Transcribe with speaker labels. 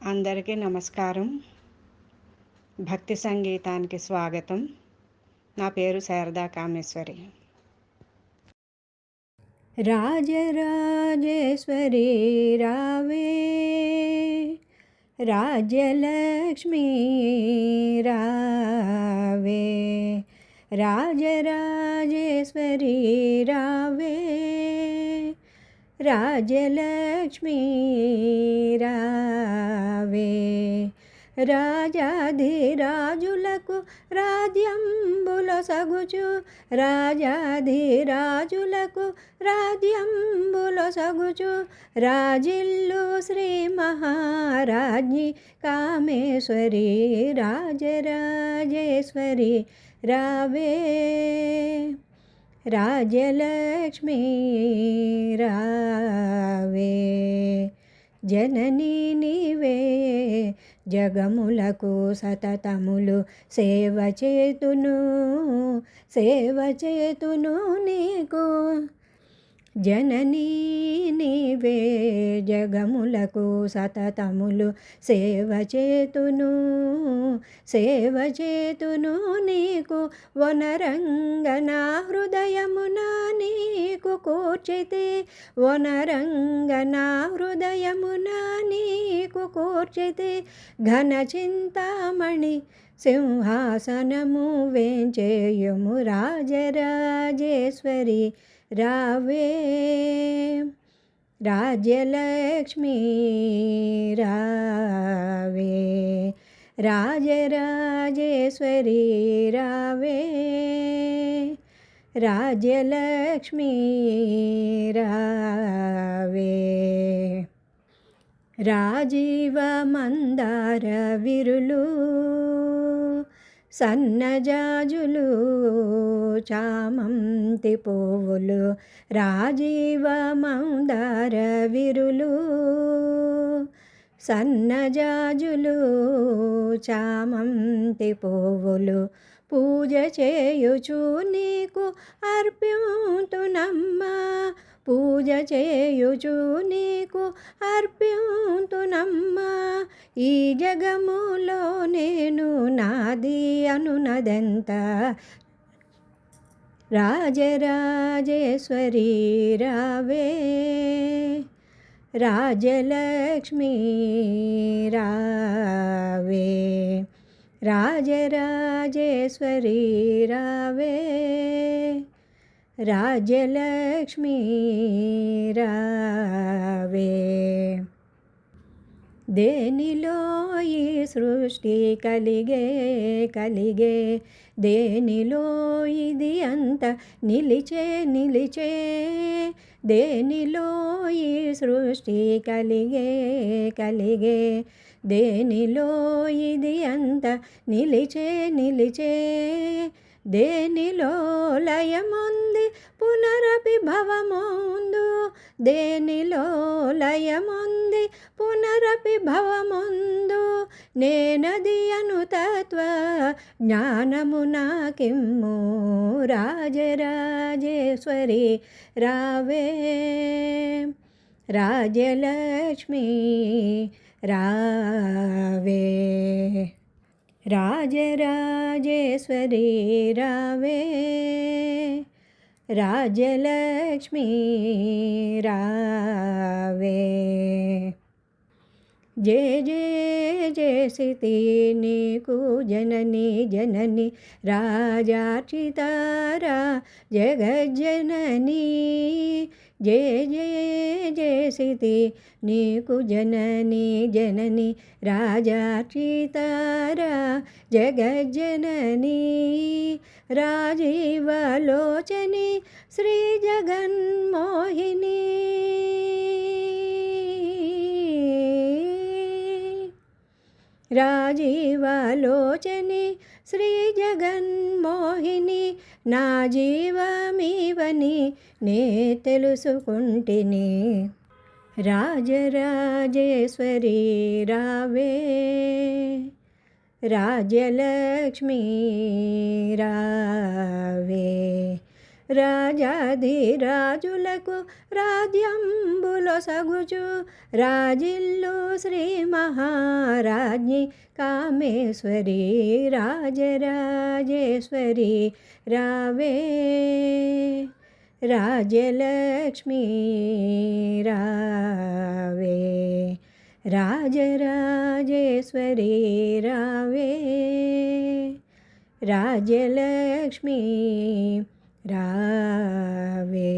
Speaker 1: అందరికీ నమస్కారం. భక్తి సంగీతానికి స్వాగతం. నా పేరు శారదా కామేశ్వరి.
Speaker 2: రాజరాజేశ్వరి రావే, రాజ్యలక్ష్మీ రావే, రాజరాజేశ్వరి రావే, రాజ్యలక్ష్మీ రావే. రాజాధిరాజులకు రాజ్యంబులొసగుచు, రాజాధిరాజులకు రాజ్యంబులొసగుచు, రాజిల్లు శ్రీ మహారాజ్ఞి కామేశ్వరి రాజరాజేశ్వరి రావే, రాజ్యలక్ష్మీ రావే. జననీ నీవే జగములకు సతతములు సేవ చేతును నీకు. జననీ నీవే జగములకు సతతములు సేవ చేతును నీకు. వనరంగన హృదయమున నీకు కూర్చితి, వనరంగన హృదయమున నీకు కూర్చితి. ఘన చింతామణి సింహాసనము వేంచేయుము రాజరాజేశ్వరి రావే, రాజ్యలక్ష్మీ రావే, రాజరాజేశ్వరి రావే, రాజ్యలక్ష్మీ రావే. రాజీవ మందార విరులు సన్నజాజులు చామంతి పువ్వులు, రాజీవ మందార విరులు సన్నజాజులు చామంతి పువ్వులు. పూజ చేయుచు నీకు అర్పింతునమ్మా, పూజ చేయుచు నీకు అర్పింతునమ్మా. ఈ జగములో నేను నాది అనునదెంత, రాజరాజేశ్వరి రావే, రాజలక్ష్మీ రావే, రాజరాజేశ్వరి రావే, రాజ్యలక్ష్మీ రావే. దేనిలో ఈ సృష్టి కలిగే, దేనిలో ఇది అంత నిలిచే, దేనిలో ఈ సృష్టి కలిగే, దేనిలో ఇది అంత నిలిచే, దేనిలో లయముంది పునరపి భవముందు, దేనిలో లయముంది పునరపి భవముందు. నేనది అను తత్వ జ్ఞానము నాకిమ్ము రాజరాజేశ్వరి రావే, రాజ్యలక్ష్మీ రావే, రాజరాజేశ్వరి రావే, రాజ్యలక్ష్మీ రావే. జయ జయ జయసితి నీకు జనని రాజార్చితారా జగజ్జననీ. జయ జయ జయసితి నీకు జనని రాజార్చితారా జగజ్జననీ. రాజీవలోచని శ్రీ జగన్మోహిని, రాజీవలోచని శ్రీ జగన్మోహిని. నా జీవమీవని నే తెలుసుకుంటిని, రాజరాజేశ్వరి రావే, రాజ్యలక్ష్మీ రావే, రాజాధిరాజులకు రాజ్యంబులొసగుచు రాజిల్లు శ్రీ మహారాజ్ఞి కామేశ్వరి రాజరాజేశ్వరి రావే రాజలక్ష్మీ రావే రాజరాజేశ్వరి రావే రాజలక్ష్మీ రావే.